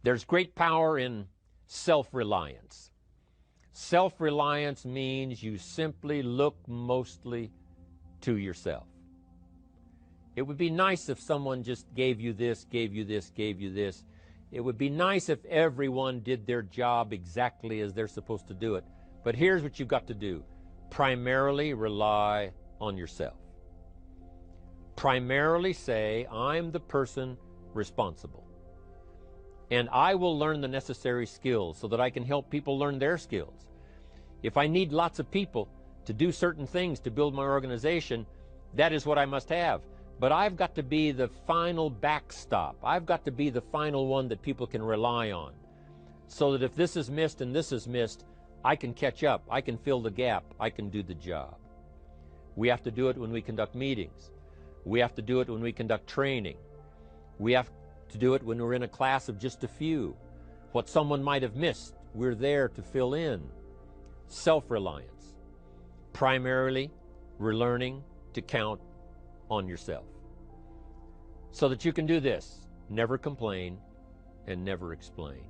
There's great power in self-reliance. Self-reliance means you simply look mostly to yourself. It would be nice if someone just gave you this, gave you this, gave you this. It would be nice if everyone did their job exactly as they're supposed to do it. But here's what you've got to do. Primarily rely on yourself. Primarily say, I'm the person responsible. And I will learn the necessary skills so that I can help people learn their skills. If I need lots of people to do certain things to build my organization, that is what I must have. But I've got to be the final backstop. I've got to be the final one that people can rely on. So that if this is missed and this is missed, I can catch up. I can fill the gap. I can do the job. We have to do it when we conduct meetings. We have to do it when we conduct training. We have to do it when we're in a class of just a few. What someone might have missed, we're there to fill in. Self-reliance. Primarily, we're learning to count on yourself. So that you can do this, never complain and never explain.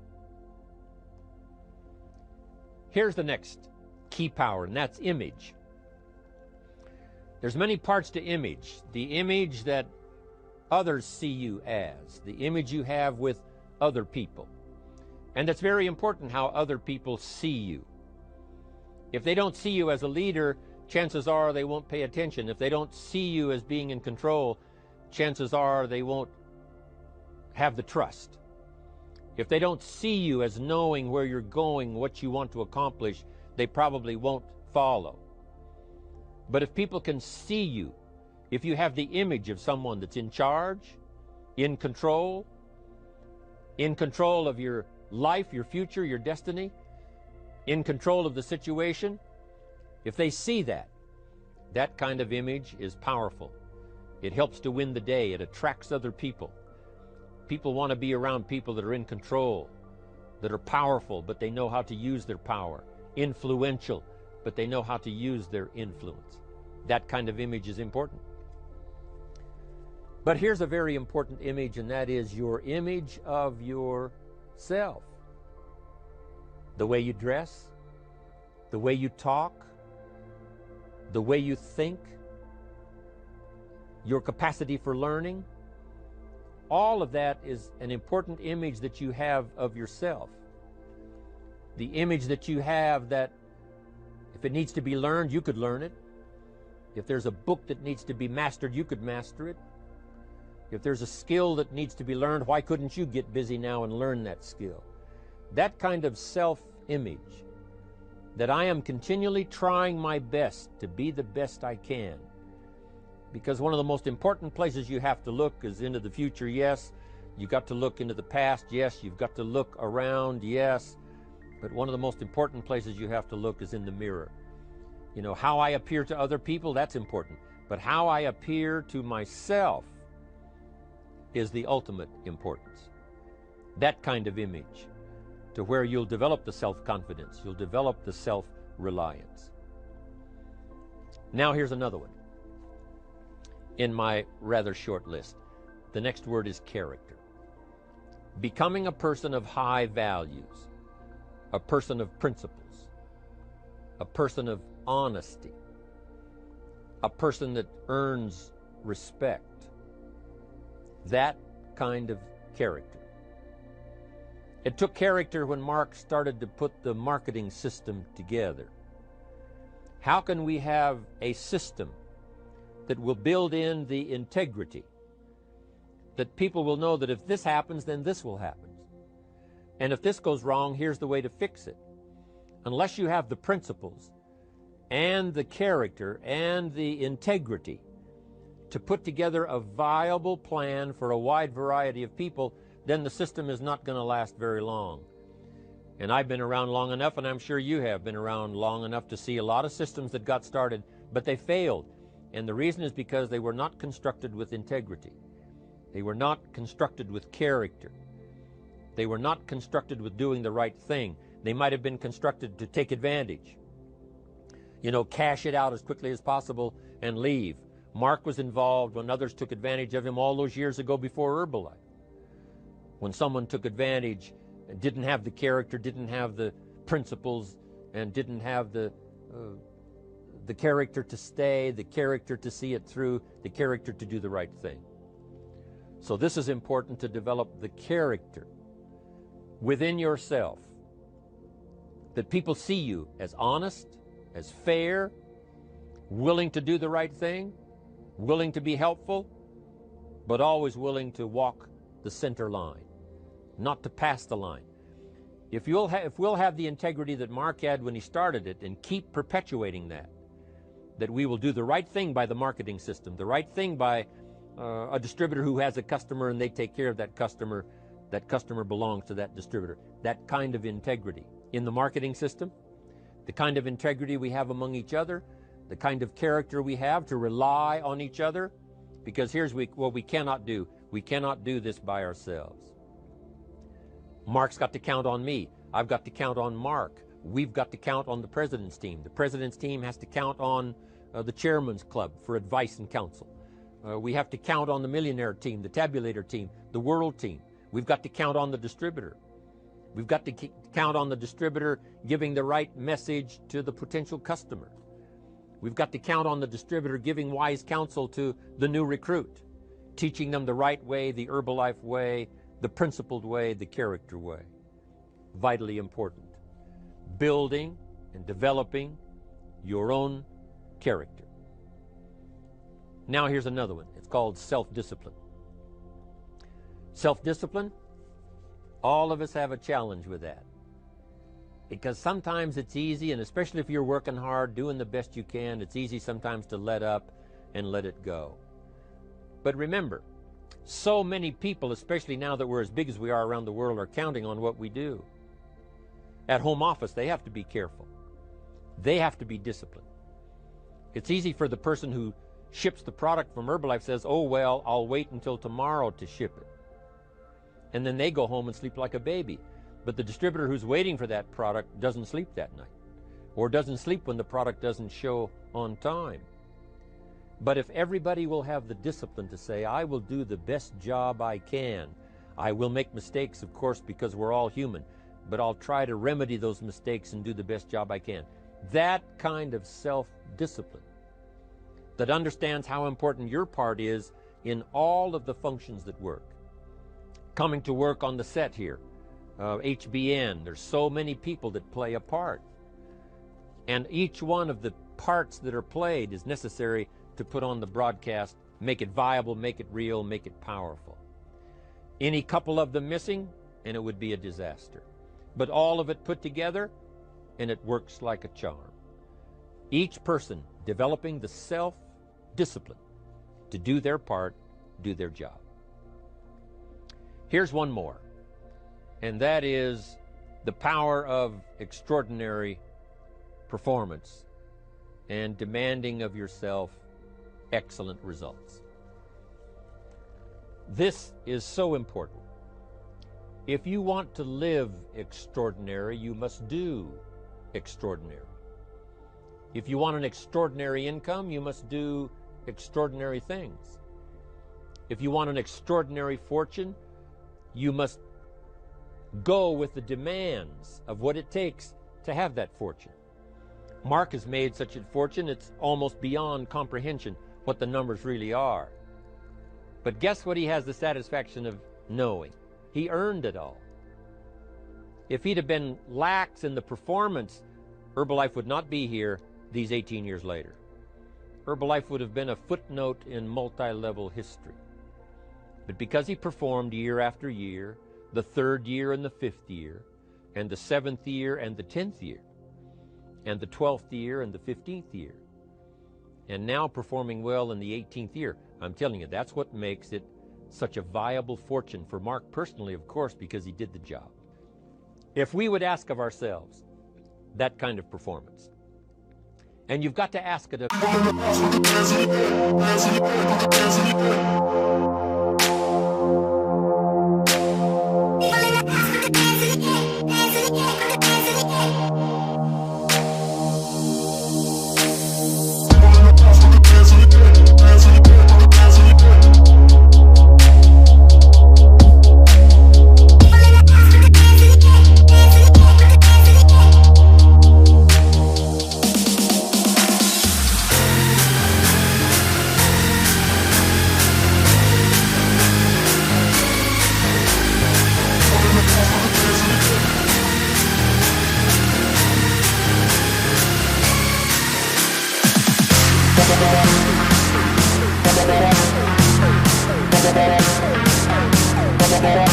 Here's the next key power, and that's image. There's many parts to image. The image that others see you as, the image you have with other people. And it's very important how other people see you. If they don't see you as a leader, chances are they won't pay attention. If they don't see you as being in control, chances are they won't have the trust. If they don't see you as knowing where you're going, what you want to accomplish, they probably won't follow. But if people can see you, if you have the image of someone that's in charge, in control of your life, your future, your destiny, in control of the situation, if they see that, that kind of image is powerful. It helps to win the day. It attracts other people. People want to be around people that are in control, that are powerful, but they know how to use their power. Influential, but they know how to use their influence. That kind of image is important. But here's a very important image, and that is your image of yourself. The way you dress, the way you talk, the way you think, your capacity for learning, all of that is an important image that you have of yourself. The image that you have that if it needs to be learned, you could learn it. If there's a book that needs to be mastered, you could master it. If there's a skill that needs to be learned, why couldn't you get busy now and learn that skill? That kind of self-image, that I am continually trying my best to be the best I can. Because one of the most important places you have to look is into the future, yes. You've got to look into the past, yes. You've got to look around, yes. But one of the most important places you have to look is in the mirror. You know, how I appear to other people, that's important. But how I appear to myself is the ultimate importance. That kind of image, to where you'll develop the self-confidence, you'll develop the self-reliance. Now here's another one in my rather short list. The next word is character. Becoming a person of high values, a person of principles, a person of honesty, a person that earns respect. That kind of character. It took character when Mark started to put the marketing system together. How can we have a system that will build in the integrity, that people will know that if this happens, then this will happen. And if this goes wrong, here's the way to fix it. Unless you have the principles and the character and the integrity to put together a viable plan for a wide variety of people, then the system is not going to last very long. And I've been around long enough, and I'm sure you have been around long enough to see a lot of systems that got started, but they failed. And the reason is because they were not constructed with integrity. They were not constructed with character. They were not constructed with doing the right thing. They might have been constructed to take advantage. You know, cash it out as quickly as possible and leave. Mark was involved when others took advantage of him all those years ago before Herbalife. When someone took advantage and didn't have the character, didn't have the principles, and didn't have the character to stay, the character to see it through, the character to do the right thing. So this is important, to develop the character within yourself, that people see you as honest, as fair, willing to do the right thing, willing to be helpful, but always willing to walk the center line, not to pass the line. If we'll have the integrity that Mark had when he started it, and keep perpetuating that we will do the right thing by the marketing system, the right thing by a distributor who has a customer and they take care of that customer belongs to that distributor. That kind of integrity in the marketing system, the kind of integrity we have among each other, the kind of character we have to rely on each other, because here's what we cannot do. We cannot do this by ourselves. Mark's got to count on me. I've got to count on Mark. We've got to count on the president's team. The president's team has to count on the chairman's club for advice and counsel. We have to count on the millionaire team, the tabulator team, the world team. We've got to count on the distributor. We've got to count on the distributor giving the right message to the potential customer. We've got to count on the distributor giving wise counsel to the new recruit, teaching them the right way, the Herbalife way, the principled way, the character way. Vitally important. Building and developing your own character. Now here's another one. It's called self-discipline. Self-discipline, all of us have a challenge with that. Because sometimes it's easy, and especially if you're working hard, doing the best you can, it's easy sometimes to let up and let it go. But remember, so many people, especially now that we're as big as we are around the world, are counting on what we do. At home office, they have to be careful. They have to be disciplined. It's easy for the person who ships the product from Herbalife, says, oh, well, I'll wait until tomorrow to ship it. And then they go home and sleep like a baby. But the distributor who's waiting for that product doesn't sleep that night, or doesn't sleep when the product doesn't show on time. But if everybody will have the discipline to say, I will do the best job I can. I will make mistakes, of course, because we're all human, but I'll try to remedy those mistakes and do the best job I can. That kind of self-discipline that understands how important your part is in all of the functions that work. Coming to work on the set here, HBN, there's so many people that play a part. And each one of the parts that are played is necessary to put on the broadcast, make it viable, make it real, make it powerful. Any couple of them missing, and it would be a disaster. But all of it put together, and it works like a charm. Each person developing the self-discipline to do their part, do their job. Here's one more, and that is the power of extraordinary performance and demanding of yourself excellent results. This is so important. If you want to live extraordinary, you must do extraordinary. If you want an extraordinary income, you must do extraordinary things. If you want an extraordinary fortune, you must go with the demands of what it takes to have that fortune. Mark has made such a fortune, it's almost beyond comprehension what the numbers really are. But guess what he has the satisfaction of knowing? He earned it all. If he'd have been lax in the performance, Herbalife would not be here these 18 years later. Herbalife would have been a footnote in multi-level history. But because he performed year after year, the 3rd year and the 5th year, and the 7th year and the 10th year, and the 12th year and the 15th year, and now performing well in the 18th year, I'm telling you, that's what makes it such a viable fortune for Mark personally, of course, because he did the job. If we would ask of ourselves that kind of performance, and you've got to ask it of When